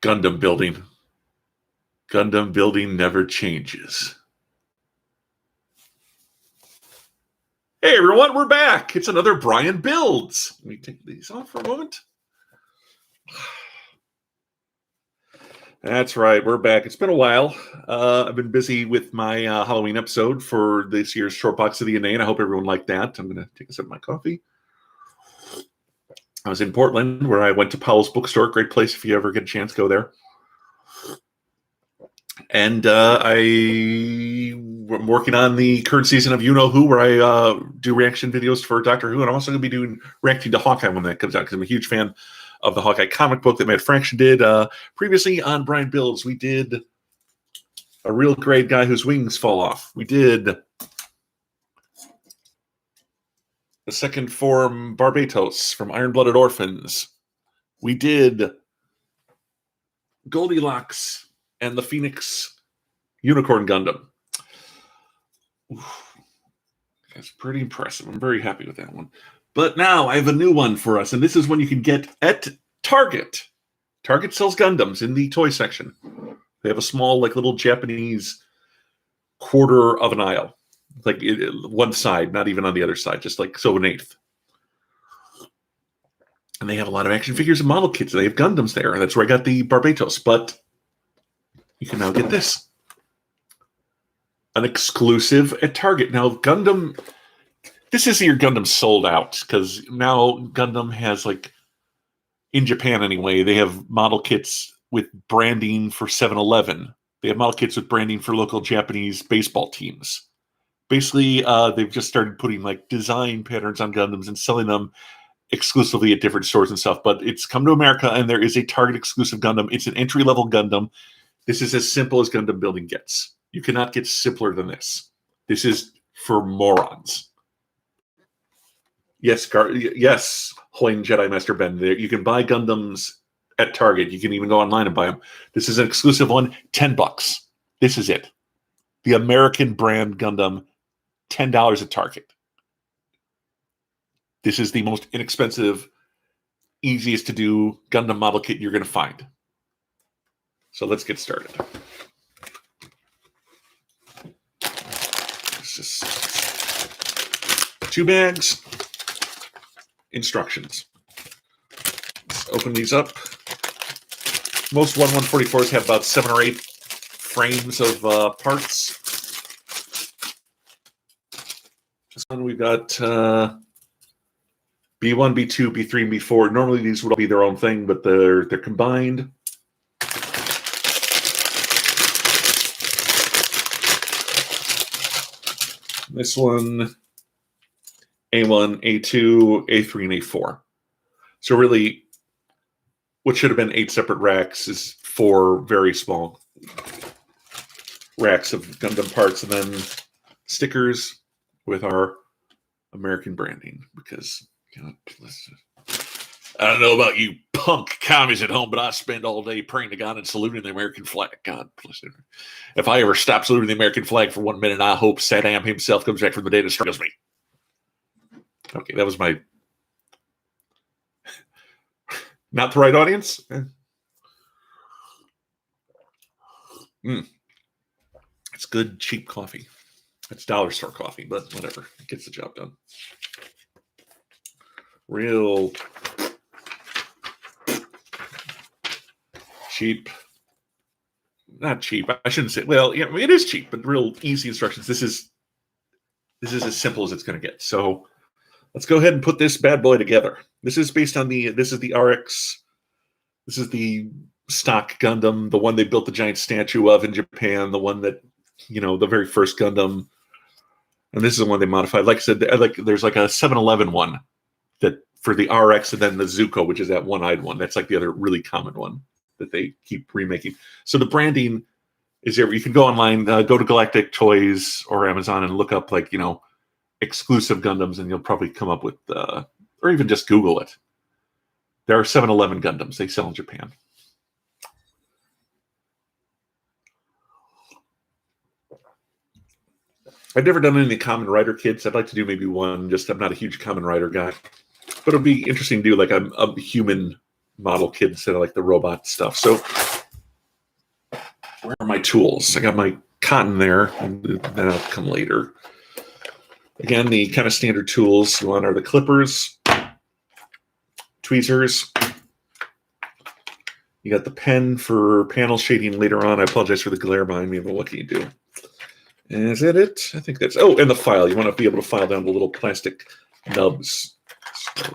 Gundam building. Gundam building never changes. Hey everyone, we're back. It's another Brian Builds. Let me take these off for a moment. That's right, we're back. It's been a while. I've been busy with my Halloween episode for this year's Short Box of the Inane. I hope everyone liked that. I'm going to take a sip of my coffee. I was in Portland, where I went to Powell's Bookstore. Great place if you ever get a chance, go there. And I'm working on the current season of You Know Who, where I do reaction videos for Doctor Who. And I'm also going to be reacting to Hawkeye when that comes out, because I'm a huge fan of the Hawkeye comic book that Matt Fraction did. Previously on Brian Builds, we did a real great guy whose wings fall off. We did the second form Barbatos from Iron-Blooded Orphans. We did Goldilocks and the Phoenix Unicorn Gundam. Oof. That's pretty impressive. I'm very happy with that one. But now I have a new one for us, and this is one you can get at Target. Target sells Gundams in the toy section. They have a small, like, little Japanese quarter of an aisle. Like one side, not even on the other side, just like so an eighth. And they have a lot of action figures and model kits. They have Gundams there. And that's where I got the Barbatos. But you can now get this. An exclusive at Target. Now, Gundam, this is your Gundam sold out, because now Gundam has, like, in Japan anyway, they have model kits with branding for 7-Eleven. They have model kits with branding for local Japanese baseball teams. Basically, they've just started putting, like, design patterns on Gundams and selling them exclusively at different stores and stuff. But it's come to America, and there is a Target exclusive Gundam. It's an entry-level Gundam. This is as simple as Gundam building gets. You cannot get simpler than this. This is for morons. Yes, yes, Hoyne Jedi Master Ben. You can buy Gundams at Target. You can even go online and buy them. This is an exclusive one, $10. This is it. The American brand Gundam, $10 at Target. This is the most inexpensive, easiest to do Gundam model kit you're going to find. So let's get started. It's just 2 bags. Instructions. Let's open these up. Most 1/144s have about 7 or 8 frames of parts. This one we've got B1, B2, B3, and B4. Normally these would all be their own thing, but they're combined. This one, A1, A2, A3, and A4. So really, what should have been 8 separate racks is 4 very small racks of Gundam parts, and then stickers with our American branding. Because, God bless it. I don't know about you punk commies at home, but I spend all day praying to God and saluting the American flag. God bless it. If I ever stop saluting the American flag for 1 minute, I hope Saddam himself comes back from the dead and strangles me. Okay, that was my... Not the right audience? It's good, cheap coffee. It's dollar store coffee, but whatever. It gets the job done. Real cheap. Not cheap. I shouldn't say. Well, yeah, it is cheap, but real easy instructions. This is as simple as it's going to get. So let's go ahead and put this bad boy together. This is based on this is the RX. This is the stock Gundam, the one they built the giant statue of in Japan, the one that, you know, the very first Gundam. And this is the one they modified. Like I said, there's like a 7-Eleven one that for the RX, and then the Zuko, which is that one-eyed one. That's like the other really common one that they keep remaking. So the branding is there. You can go online, go to Galactic Toys or Amazon and look up, like, you know, exclusive Gundams, and you'll probably come up with, or even just Google it. There are 7-Eleven Gundams they sell in Japan. I've never done any of the Kamen Rider kits. I'd like to do maybe one. Just I'm not a huge Kamen Rider guy, but it'll be interesting to do like a human model kit instead of like the robot stuff. So Where are my tools? I got my cotton there, and that'll come later. Again, the kind of standard tools you want are the clippers, tweezers. You got the pen for panel shading later on. I apologize for the glare behind me, but what can you do? Is that it? I think that's... Oh, and the file. You want to be able to file down the little plastic nubs. So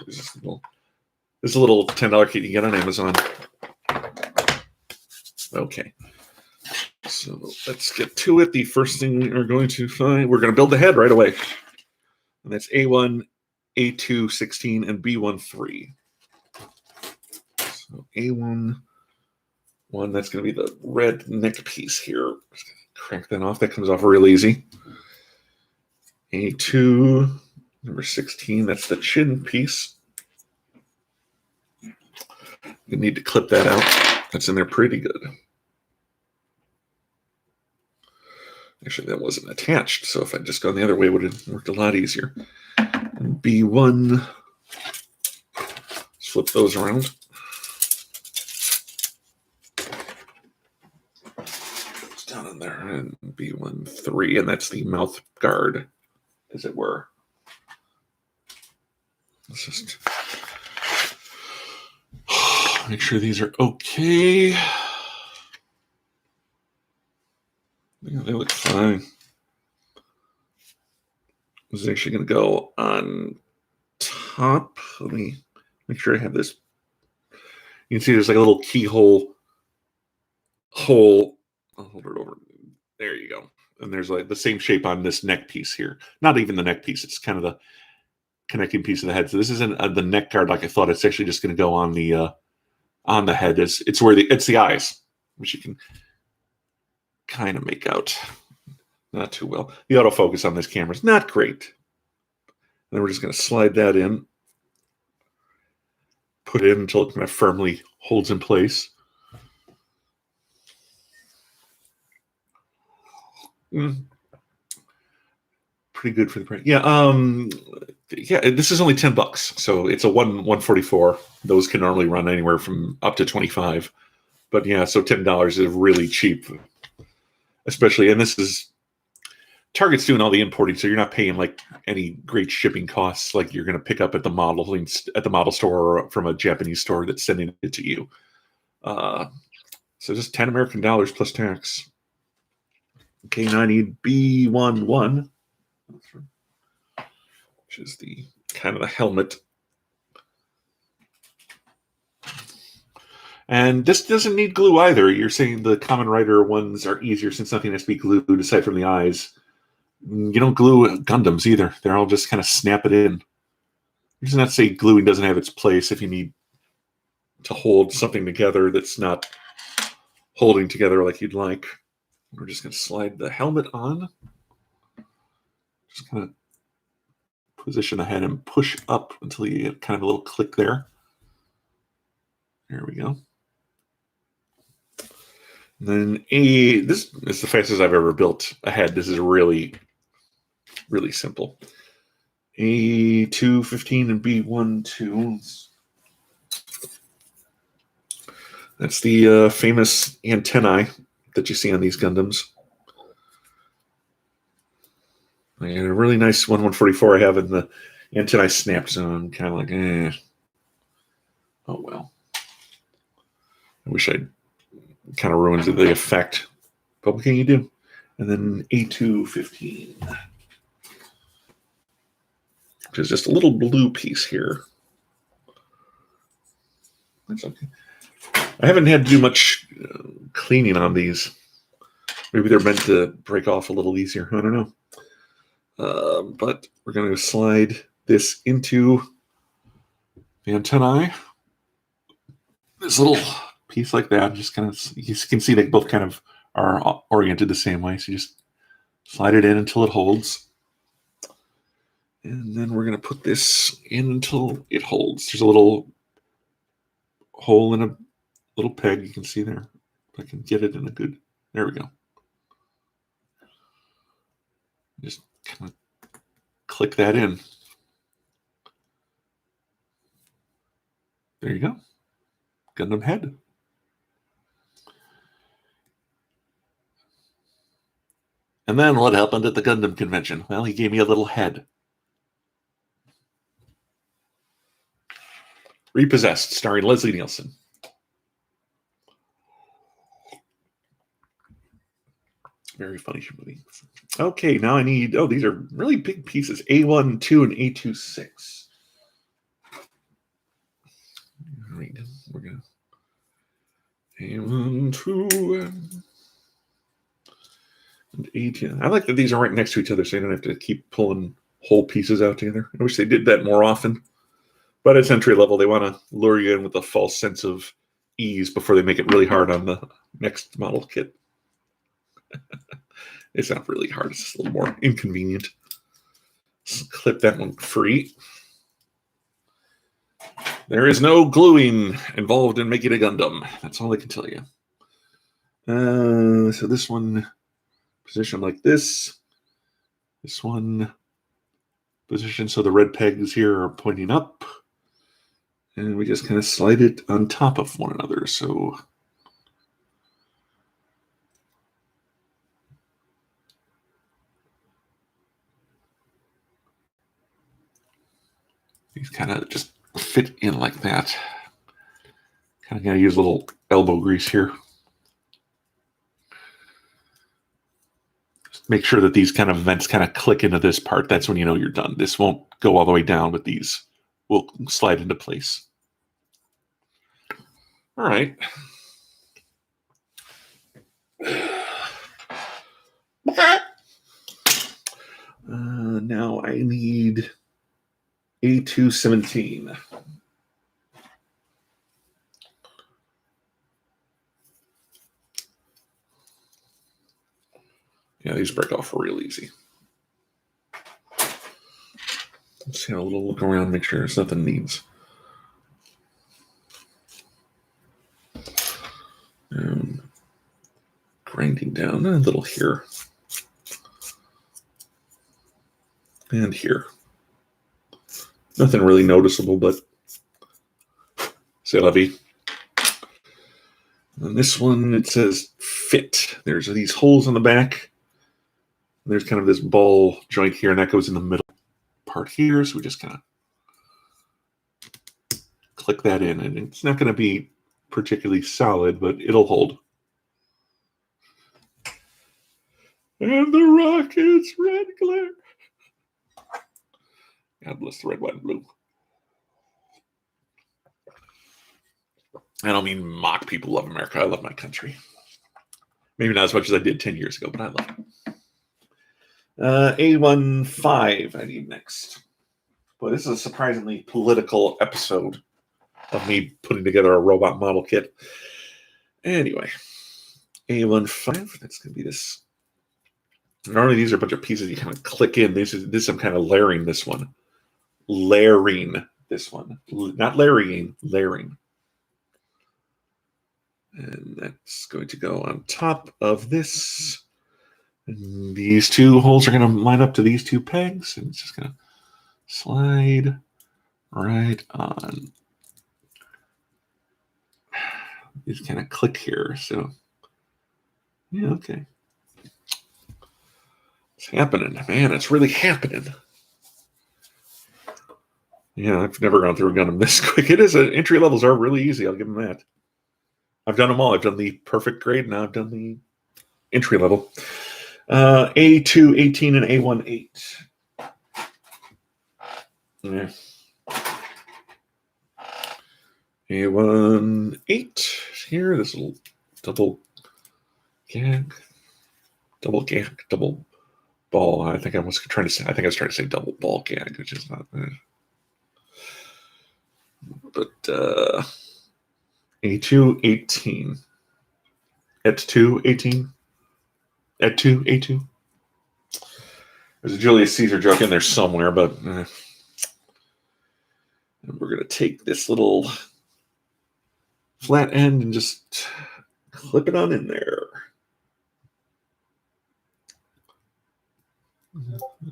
there's a little $10 kit you get on Amazon. Okay. So let's get to it. The first thing we're going to find... We're going to build the head right away. And that's A1, A2, 16, and B1, 3. So A1... that's going to be the red neck piece here. Just gonna crack that off. That comes off real easy. A2, number 16, that's the chin piece. You need to clip that out. That's in there pretty good. Actually, that wasn't attached, so if I'd just gone the other way, it would have worked a lot easier. And B1, flip those around. Down in there, and B1, 3, and that's the mouth guard, as it were. Let's just make sure these are okay. Yeah, they look fine. This is actually going to go on top. Let me make sure I have this. You can see there's like a little keyhole hole. I'll hold it over. There you go. And there's like the same shape on this neck piece here. Not even the neck piece. It's kind of the connecting piece of the head. So this isn't the neck guard like I thought. It's actually just going to go on the head. It's where it's the eyes, which you can kind of make out. Not too well. The autofocus on this camera is not great. And then we're just going to slide that in. Put it in until it kind of firmly holds in place. Pretty good for the price. Yeah, this is only $10, so it's a 144. Those can normally run anywhere from up to 25. But yeah, so $10 is really cheap, especially. And this is Target's doing all the importing, so you're not paying like any great shipping costs like you're going to pick up at the model store or from a Japanese store that's sending it to you. So just $10 American dollars plus tax. Okay, now I need B11, which is the kind of the helmet. And this doesn't need glue either. You're saying the Kamen Rider ones are easier since nothing has to be glued aside from the eyes. You don't glue Gundams either. They're all just kind of snap it in. Does not say gluing doesn't have its place if you need to hold something together that's not holding together like you'd like. We're just going to slide the helmet on. Just kind of position the head and push up until you get kind of a little click there. There we go. And then this is the fastest I've ever built a head. This is really, really simple. A2, 15, and B1, 2. That's the famous antennae that you see on these Gundams. I got a really nice 144 I have, and the antennae snapped, so I'm kind of like, oh well. I wish I'd kind of ruined the effect. But what can you do? And then A2, 15. Which is just a little blue piece here. That's okay. I haven't had to do much cleaning on these. Maybe they're meant to break off a little easier. I don't know. But we're going to slide this into the antennae. This little piece like that, just kind of, you can see they both kind of are oriented the same way. So you just slide it in until it holds. And then we're going to put this in until it holds. There's a little hole in a little peg you can see there. If I can get it in a good, there we go. Just kind of click that in. There you go. Gundam head. And then what happened at the Gundam convention? Well, he gave me a little head. Repossessed, starring Leslie Nielsen. Very funny movie. Okay, now I need... Oh, these are really big pieces. A1, 2, and A2, 6. All right, we're going to... A1, 2, and A2. I like that these are right next to each other, so you don't have to keep pulling whole pieces out together. I wish they did that more often. But it's entry level. They want to lure you in with a false sense of ease before they make it really hard on the next model kit. It's not really hard. It's just a little more inconvenient. Let's clip that one free. There is no gluing involved in making a Gundam. That's all I can tell you. So this one positioned like this. This one positioned so the red pegs here are pointing up. And we just kind of slide it on top of one another. So these kind of just fit in like that. Kind of got to use a little elbow grease here. Just make sure that these kind of vents kind of click into this part. That's when you know you're done. This won't go all the way down, but these will slide into place. All right. Now I need A217. Yeah, these break off real easy. Let's have a little look around, make sure there's nothing needs. Grinding down a little here. And here. Nothing really noticeable, but c'est la vie. And this one, it says fit. There's these holes in the back. There's kind of this ball joint here, and that goes in the middle part here. So we just kind of click that in. And it's not going to be particularly solid, but it'll hold. And the rocket's red glare. God bless the red, white, and blue. I don't mean mock people love America. I love my country. Maybe not as much as I did 10 years ago, but I love it. A15 I need next. Boy, this is a surprisingly political episode of me putting together a robot model kit. Anyway, A15, that's going to be this. Normally these are a bunch of pieces you kind of click in. This I'm kind of layering this one. Layering this one. Not layering, layering. And that's going to go on top of this. And these two holes are going to line up to these two pegs. And it's just going to slide right on. These kind of click here. So, yeah, okay. It's happening. Man, it's really happening. Yeah, I've never gone through a Gundam this quick. It is. Entry levels are really easy. I'll give them that. I've done them all. I've done the perfect grade. Now I've done the entry level. A218 and A18. Yeah. A18 here. This little double gag, double ball. I think I was trying to say. I think I was trying to say double ball gag, which is not. But A218. At 218. At 2A2. There's a Julius Caesar joke in there somewhere, but and we're gonna take this little flat end and just clip it on in there.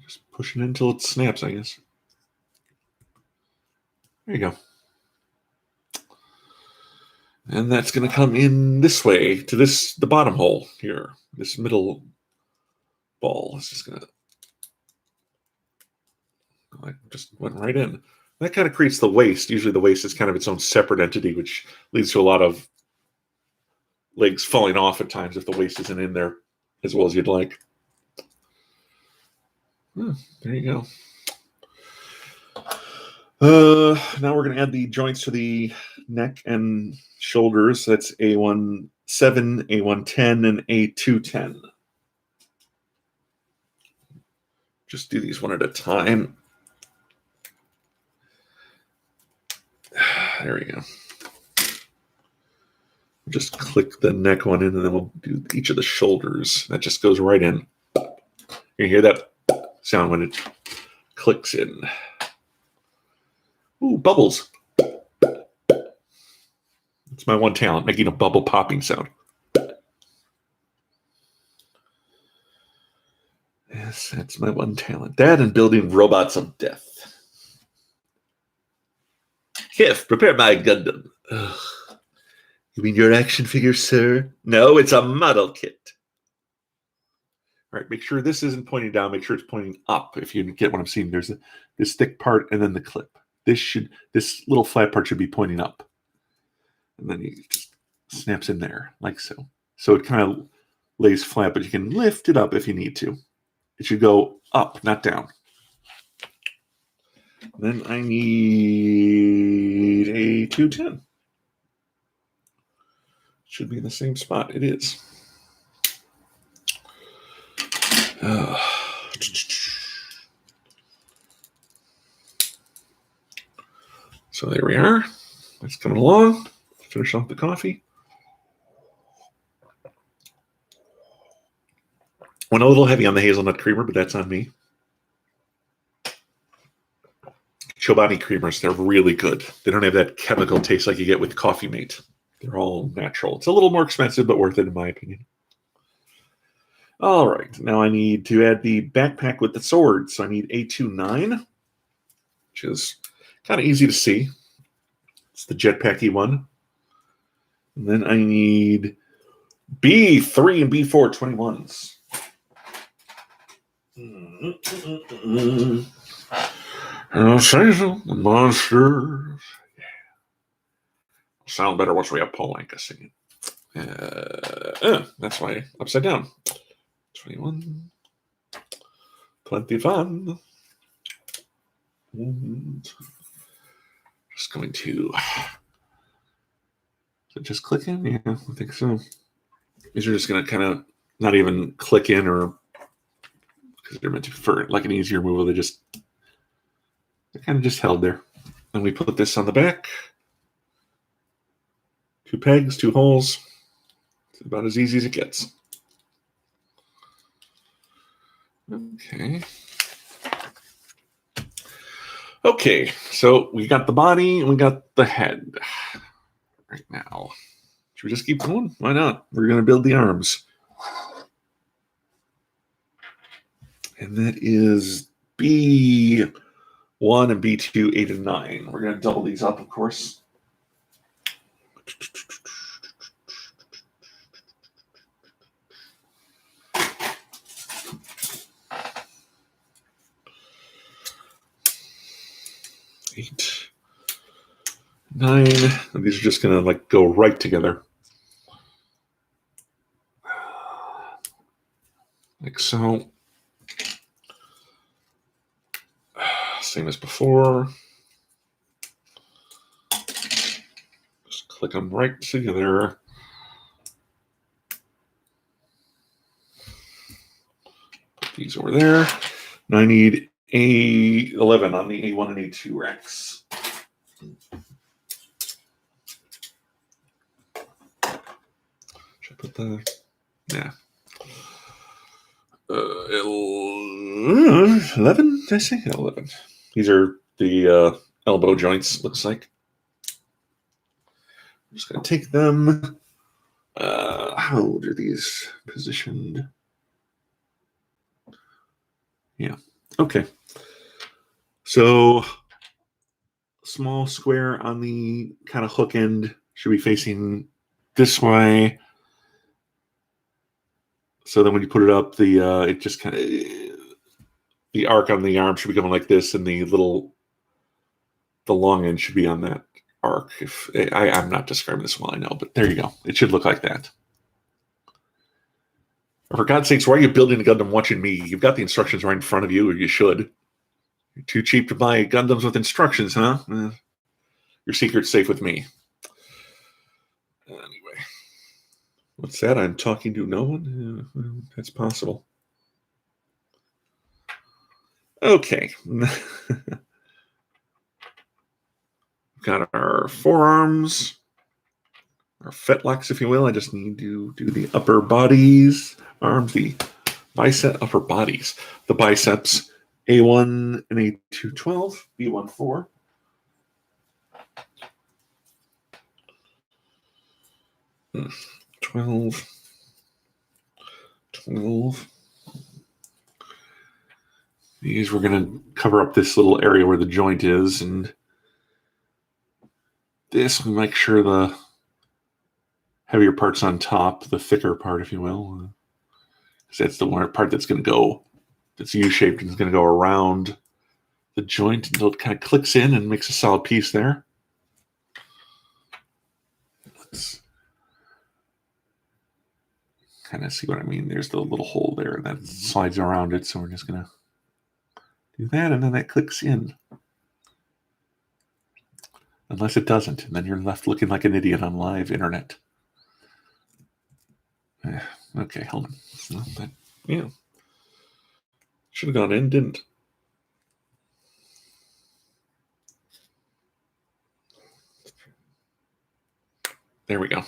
Just push it until it snaps, I guess. There you go. And that's going to come in this way to the bottom hole here, this middle ball. It's just gonna. I just went right in. That kind of creates the waist. Usually, the waist is kind of its own separate entity, which leads to a lot of legs falling off at times if the waist isn't in there as well as you'd like. There you go. Now we're going to add the joints to the neck and shoulders. That's A17, A110, and A210. Just do these one at a time. There we go. Just click the neck one in, and then we'll do each of the shoulders. That just goes right in. You hear that sound when it clicks in. Ooh, bubbles. It's my one talent, making a bubble popping sound. Yes, that's my one talent. That and building robots of death. Kif, prepare my Gundam. Ugh. You mean your action figure, sir? No, it's a model kit. All right, make sure this isn't pointing down. Make sure it's pointing up. If you get what I'm seeing, there's this thick part and then the clip. This little flat part should be pointing up. And then it just snaps in there, like so. So it kind of lays flat, but you can lift it up if you need to. It should go up, not down. Then I need a 210. Should be in the same spot. It is. So there we are. It's coming along. Finish off the coffee. Went a little heavy on the hazelnut creamer, but that's on me. Chobani creamers, they're really good. They don't have that chemical taste like you get with Coffee Mate. They're all natural. It's a little more expensive, but worth it in my opinion. All right, now I need to add the backpack with the sword. So I need A29, which is kind of easy to see. It's the jetpacky one. And then I need B3 and B4 21s. I'll say so, the monsters. Yeah. Sound better once we have Paul Anka singing. That's why upside down. 21. Plenty fun. And just going to. Is it just click in? Yeah, I think so. These are just going to kind of not even click in or because they're meant to for like an easier move. They're kind of just held there. And we put this on the back. 2 pegs, 2 holes. It's about as easy as it gets. Okay. Okay, so we got the body and we got the head. Right now. Should we just keep going? Why not? We're going to build the arms. And that is B1 and B2, 8 and 9. We're going to double these up, of course. Eight, 9. And these are just going to like go right together. Like so. Same as before. Just click them right together. Put these over there. And I need A11 on the A1 and A2 racks. Should I put the... Yeah. 11? Did I say 11? These are the elbow joints, looks like. I'm just going to take them. How are these positioned? Yeah. Okay. So, small square on the kind of hook end should be facing this way. So then when you put it up, it just kind of, the arc on the arm should be going like this, and the long end should be on that arc. If I'm not describing this well, I know, but there you go. It should look like that. For God's sakes, why are you building a Gundam watching me? You've got the instructions right in front of you, or you should. You're too cheap to buy Gundams with instructions, huh? Your secret's safe with me. Anyway. What's that? I'm talking to no one? That's possible. Okay. Got our forearms, our fetlocks, if you will. I just need to do the upper bodies, arms, the bicep, upper bodies, the biceps, A1 and A2 12, B1 4. Hmm. 12. These, we're going to cover up this little area where the joint is, and this, we make sure the heavier part's on top, the thicker part, if you will. Because that's the one part that's going to go, that's U-shaped and is going to go around the joint until it kind of clicks in and makes a solid piece there. Let's kind of see what I mean. There's the little hole there that slides around it, so we're just going to do that, and then that clicks in. Unless it doesn't, and then you're left looking like an idiot on live internet. Okay, hold on. Yeah. Should have gone in, didn't. There we go.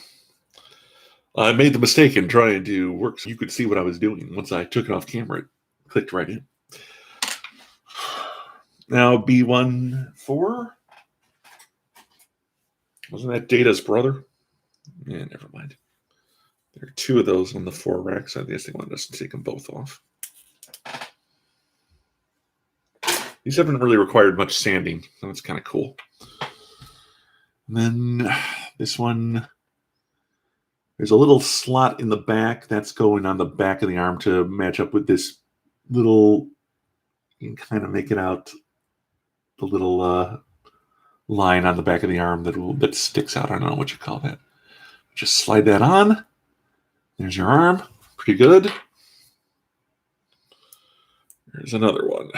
I made the mistake in trying to work so you could see what I was doing. Once I took it off camera, it clicked right in. Now, B14. Wasn't that Data's brother? Yeah, never mind. There are two of those on the 4 racks. I guess they wanted us to take them both off. These haven't really required much sanding, so that's kind of cool. And then this one, there's a little slot in the back that's going on the back of the arm to match up with this little, you can kind of make it out, the little line on the back of the arm that sticks out. I don't know what you call that. Just slide that on. There's your arm. Pretty good. There's another one.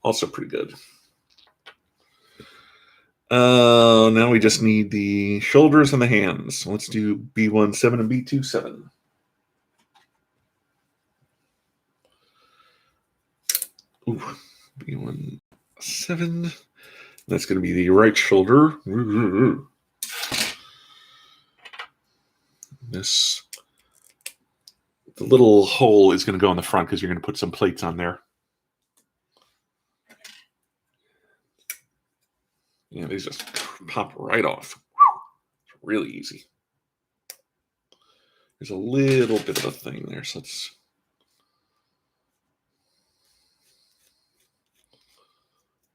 Also pretty good. Now we just need the shoulders and the hands. So let's do B17 and B27. Ooh, B17. That's going to be the right shoulder. This, the little hole is going to go in the front because you're going to put some plates on there. Yeah, these just pop right off. It's really easy. There's a little bit of a thing there, so let's.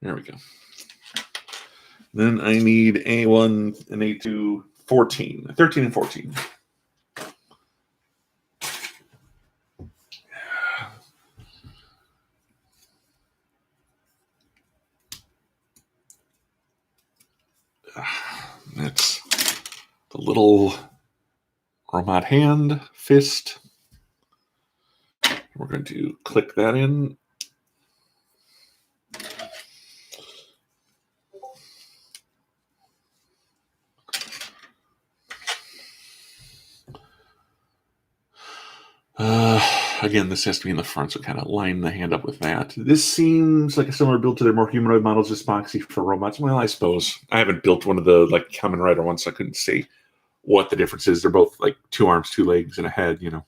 There we go. Then I need A1 and A2 14, 13 and 14. That's the little robot hand, fist. We're going to click that in. Again, this has to be in the front, so kind of line the hand up with that. This seems like a similar build to their more humanoid models, just boxy for robots. Well, I suppose. I haven't built one of the like Kamen Rider ones, so I couldn't say what the difference is. They're both like 2 arms, 2 legs, and a head, you know.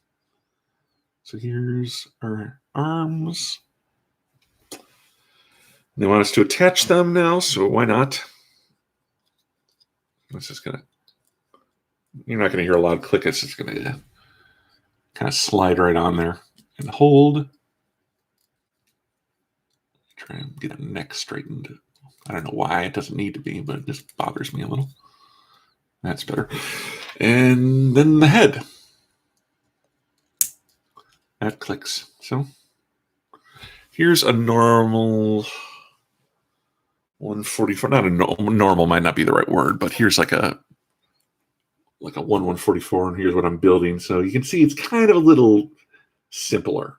So here's our arms. They want us to attach them now, so why not? It's just gonna. You're not gonna hear a loud click. It's just gonna kind of slide right on there and hold. Try and get a neck straightened. I don't know why it doesn't need to be, but it just bothers me a little. That's better. And then the head. That clicks. So here's a normal 144. Not a normal might not be the right word, but here's like a 144, and here's what I'm building. So you can see it's kind of a little simpler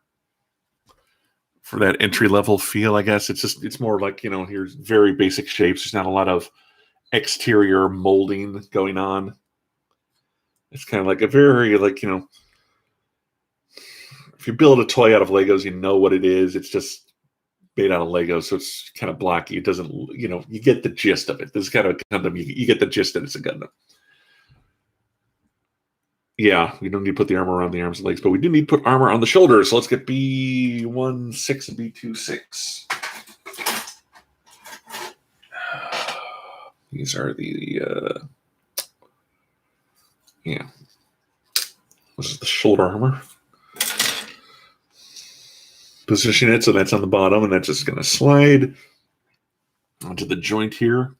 for that entry level feel, I guess. It's more like, here's very basic shapes. There's not a lot of exterior molding going on. It's kind of like a very, like, if you build a toy out of Legos, you know what it is. It's just made out of Legos, so it's kind of blocky. It doesn't, you get the gist of it. This is kind of Gundam. You get the gist that it's a Gundam. Yeah, we don't need to put the armor around the arms and legs, but we do need to put armor on the shoulders. So let's get B16 and B26. These are the, yeah. This is the shoulder armor. Position it so that's on the bottom, and that's just going to slide onto the joint here.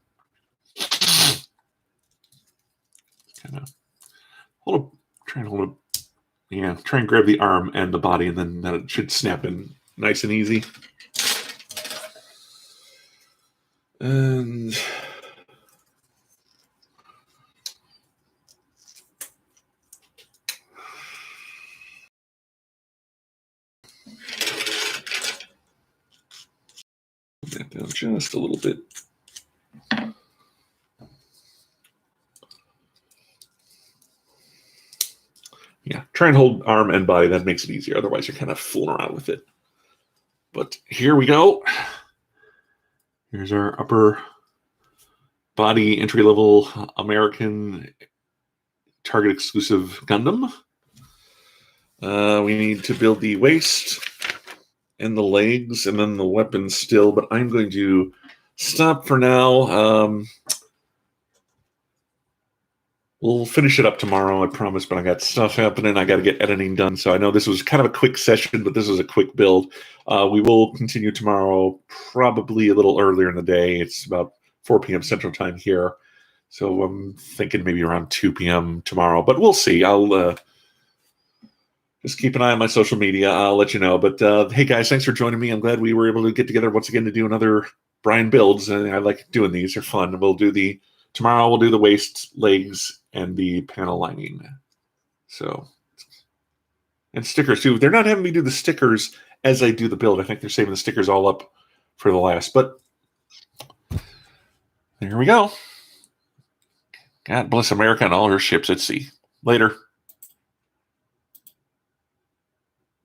Kind of try and grab the arm and the body, and then it should snap in nice and easy. And that down just a little bit. Yeah, try and hold arm and body. That makes it easier. Otherwise, you're kind of fooling around with it. But here we go. Here's our upper body entry-level American Target exclusive Gundam. We need to build the waist and the legs and then the weapons still, but I'm going to stop for now. We'll finish it up tomorrow, I promise, but I got stuff happening. I got to get editing done. So I know this was kind of a quick session, but this was a quick build. We will continue tomorrow, probably a little earlier in the day. It's about 4 p.m. Central Time here. So I'm thinking maybe around 2 p.m. tomorrow, but we'll see. I'll just keep an eye on my social media. I'll let you know. But hey, guys, thanks for joining me. I'm glad we were able to get together once again to do another Brian builds. And I like doing these. They're fun. Tomorrow we'll do the waist, legs, and the panel lining. So, and stickers too. They're not having me do the stickers as I do the build. I think they're saving the stickers all up for the last. But there we go. God bless America and all her ships at sea. Later.